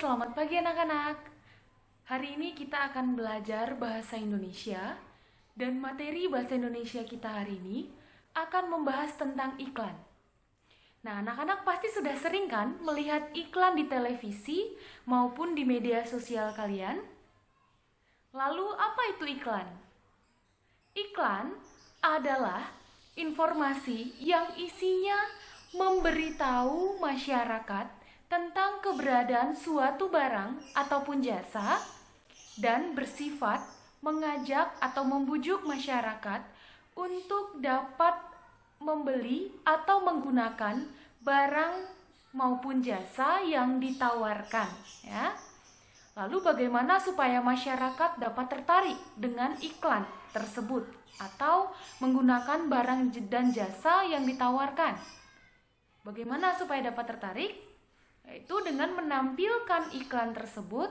selamat pagi anak-anak. Hari ini kita akan belajar bahasa Indonesia dan materi bahasa Indonesia kita hari ini akan membahas tentang iklan. Nah, anak-anak pasti sudah sering kan melihat iklan di televisi maupun di media sosial kalian? Lalu apa itu iklan? Iklan adalah informasi yang isinya memberitahu masyarakat tentang keberadaan suatu barang ataupun jasa dan bersifat mengajak atau membujuk masyarakat untuk dapat membeli atau menggunakan barang maupun jasa yang ditawarkan, ya. Lalu bagaimana supaya masyarakat dapat tertarik dengan iklan tersebut atau menggunakan barang dan jasa yang ditawarkan? Bagaimana supaya dapat tertarik? Yaitu dengan menampilkan iklan tersebut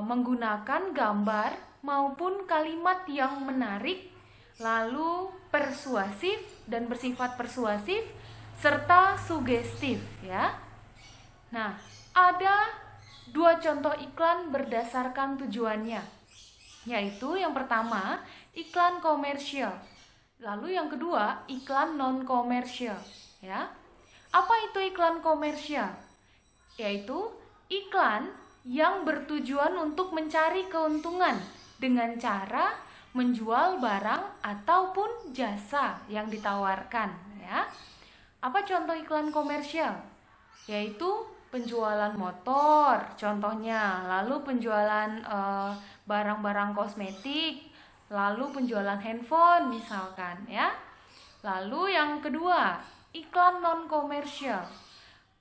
menggunakan gambar maupun kalimat yang menarik, lalu persuasif dan bersifat persuasif serta sugestif, ya. Nah, ada dua contoh iklan berdasarkan tujuannya, yaitu yang pertama iklan komersial, lalu yang kedua iklan non komersial, ya. Apa itu iklan komersial? Yaitu iklan yang bertujuan untuk mencari keuntungan dengan cara menjual barang ataupun jasa yang ditawarkan, ya. Apa contoh iklan komersial? Yaitu penjualan motor, contohnya, lalu penjualan barang-barang kosmetik, lalu penjualan handphone misalkan, ya. Lalu yang kedua, iklan non komersial.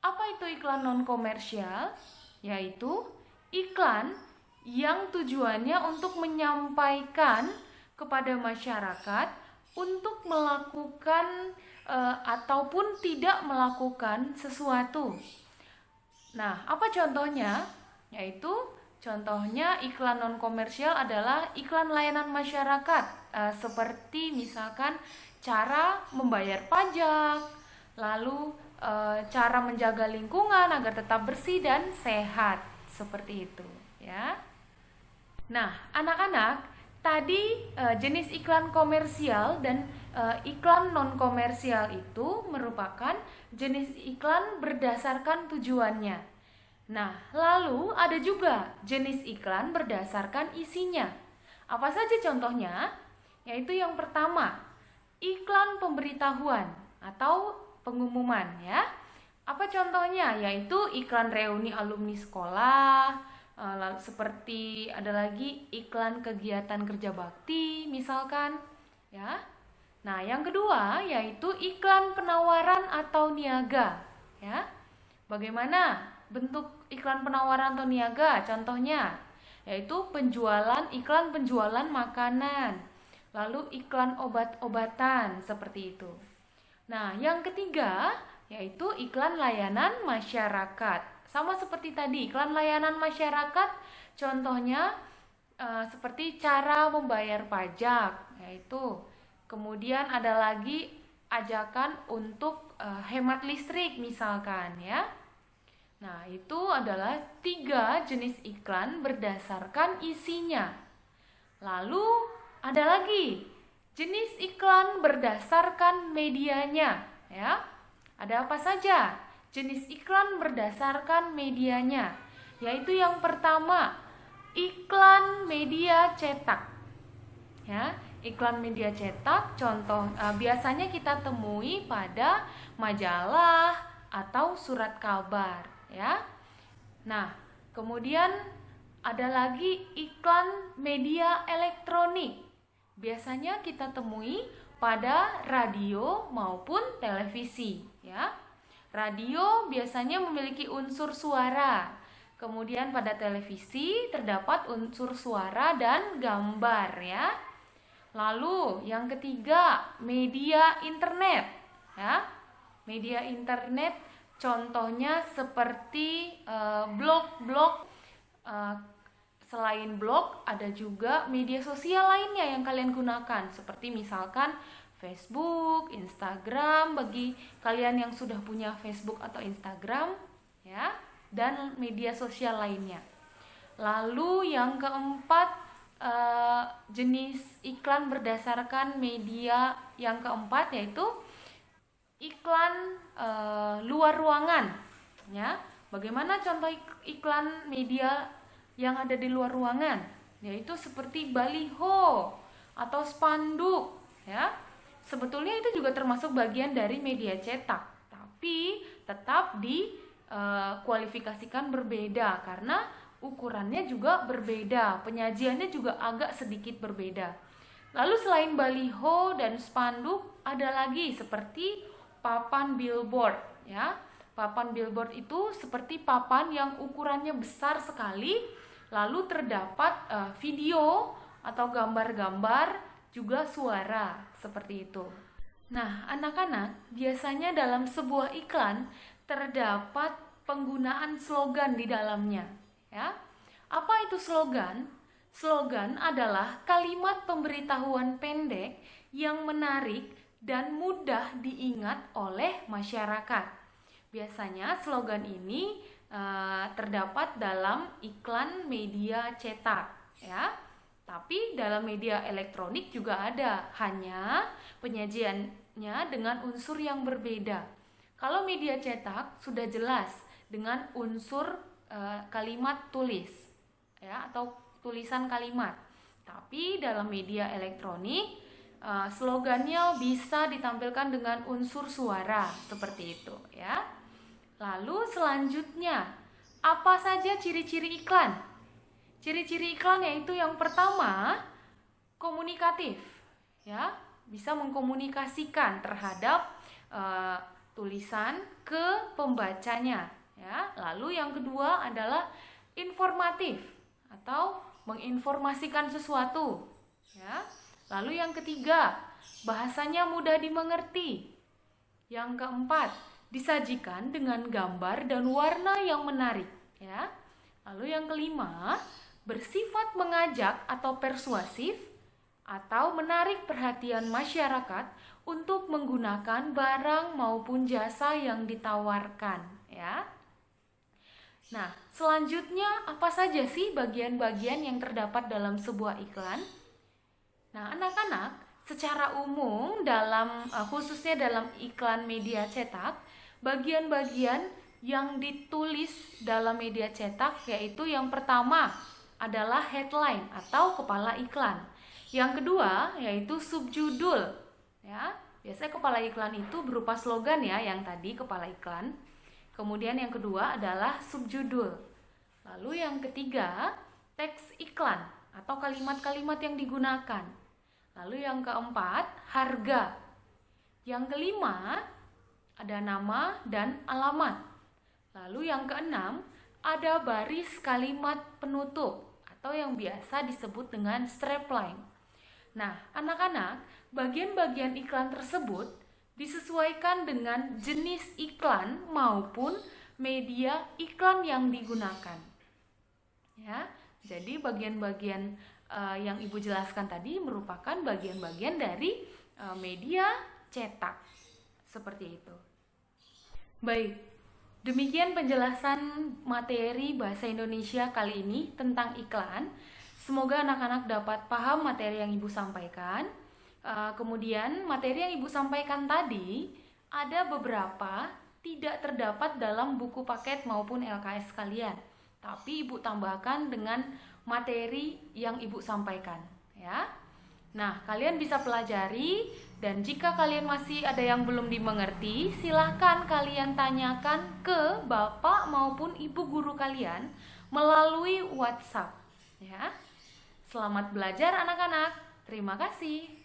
Apa itu iklan non komersial? Yaitu iklan yang tujuannya untuk menyampaikan kepada masyarakat untuk melakukan ataupun tidak melakukan sesuatu. Nah, apa contohnya? Yaitu contohnya iklan non komersial adalah iklan layanan masyarakat, seperti misalkan cara membayar pajak, lalu cara menjaga lingkungan agar tetap bersih dan sehat, seperti itu, ya. Nah, anak-anak, tadi jenis iklan komersial dan iklan non komersial itu merupakan jenis iklan berdasarkan tujuannya. Nah, lalu ada juga jenis iklan berdasarkan isinya. Apa saja contohnya? Yaitu yang pertama, iklan pemberitahuan atau pengumuman, ya. Apa contohnya? Yaitu iklan reuni alumni sekolah, lalu seperti ada lagi iklan kegiatan kerja bakti misalkan, ya. Nah, yang kedua yaitu iklan penawaran atau niaga, ya. Bagaimana bentuk iklan penawaran atau niaga? Contohnya yaitu iklan penjualan makanan, lalu iklan obat-obatan, seperti itu. Nah, yang ketiga yaitu iklan layanan masyarakat. Sama seperti tadi, iklan layanan masyarakat contohnya seperti cara membayar pajak, yaitu. Kemudian ada lagi ajakan untuk hemat listrik misalkan, ya. Nah, itu adalah 3 jenis iklan berdasarkan isinya. Lalu ada lagi jenis iklan berdasarkan medianya, ya. Ada apa saja jenis iklan berdasarkan medianya? Yaitu yang pertama, iklan media cetak. Ya, iklan media cetak contoh biasanya kita temui pada majalah atau surat kabar, ya. Nah, kemudian ada lagi iklan media elektronik. Biasanya kita temui pada radio maupun televisi, ya. Radio biasanya memiliki unsur suara. Kemudian pada televisi terdapat unsur suara dan gambar, ya. Lalu yang ketiga, media internet, ya. Media internet contohnya seperti blog-blog. Selain blog, ada juga media sosial lainnya yang kalian gunakan, seperti misalkan Facebook, Instagram. Bagi kalian yang sudah punya Facebook atau Instagram, ya. dan media sosial lainnya. Lalu yang keempat, jenis iklan berdasarkan media yang keempat yaitu iklan luar ruangan. Ya, bagaimana contoh iklan media yang ada di luar ruangan? Yaitu seperti baliho atau spanduk. Ya, sebetulnya itu juga termasuk bagian dari media cetak, tapi tetap dikualifikasikan berbeda karena ukurannya juga berbeda, penyajiannya juga agak sedikit berbeda. Lalu selain baliho dan spanduk, ada lagi seperti papan billboard, ya. Papan billboard itu seperti papan yang ukurannya besar sekali, lalu terdapat video atau gambar-gambar, juga suara, seperti itu. Nah, anak-anak, biasanya dalam sebuah iklan terdapat penggunaan slogan di dalamnya, ya. Apa itu slogan? Slogan adalah kalimat pemberitahuan pendek yang menarik dan mudah diingat oleh masyarakat. Biasanya slogan ini terdapat dalam iklan media cetak, ya. Tapi dalam media elektronik juga ada, hanya penyajiannya dengan unsur yang berbeda. Kalau media cetak sudah jelas dengan unsur kalimat tulis, ya, atau tulisan kalimat. Tapi dalam media elektronik slogannya bisa ditampilkan dengan unsur suara seperti itu, ya. Lalu selanjutnya, apa saja ciri-ciri iklan? Ciri-ciri iklan yaitu yang pertama, komunikatif, ya, bisa mengkomunikasikan terhadap tulisan ke pembacanya, ya. Lalu yang kedua adalah informatif atau menginformasikan sesuatu, ya. Lalu yang ketiga, bahasanya mudah dimengerti. Yang keempat, disajikan dengan gambar dan warna yang menarik, ya. Lalu yang kelima, bersifat mengajak atau persuasif atau menarik perhatian masyarakat untuk menggunakan barang maupun jasa yang ditawarkan, ya. Nah, selanjutnya apa saja sih bagian-bagian yang terdapat dalam sebuah iklan? Nah, anak-anak, secara umum khususnya dalam iklan media cetak, bagian-bagian yang ditulis dalam media cetak yaitu yang pertama adalah headline atau kepala iklan. Yang kedua yaitu subjudul, ya. Biasanya kepala iklan itu berupa slogan, ya, yang tadi kepala iklan. Kemudian yang kedua adalah subjudul. Lalu yang ketiga, teks iklan atau kalimat-kalimat yang digunakan. Lalu yang keempat, harga. Yang kelima, ada nama dan alamat. Lalu yang keenam, ada baris kalimat penutup atau yang biasa disebut dengan strapline. Nah, anak-anak, bagian-bagian iklan tersebut disesuaikan dengan jenis iklan maupun media iklan yang digunakan. Ya, jadi bagian-bagian yang Ibu jelaskan tadi merupakan bagian-bagian dari media cetak. Seperti itu. Baik, demikian penjelasan materi Bahasa Indonesia kali ini tentang iklan. Semoga anak-anak dapat paham materi yang Ibu sampaikan. Kemudian materi yang Ibu sampaikan tadi ada beberapa tidak terdapat dalam buku paket maupun LKS kalian, tapi Ibu tambahkan dengan materi yang Ibu sampaikan, ya. Nah, kalian bisa pelajari, dan jika kalian masih ada yang belum dimengerti, silahkan kalian tanyakan ke Bapak maupun Ibu guru kalian melalui WhatsApp, ya. Selamat belajar anak-anak. Terima kasih.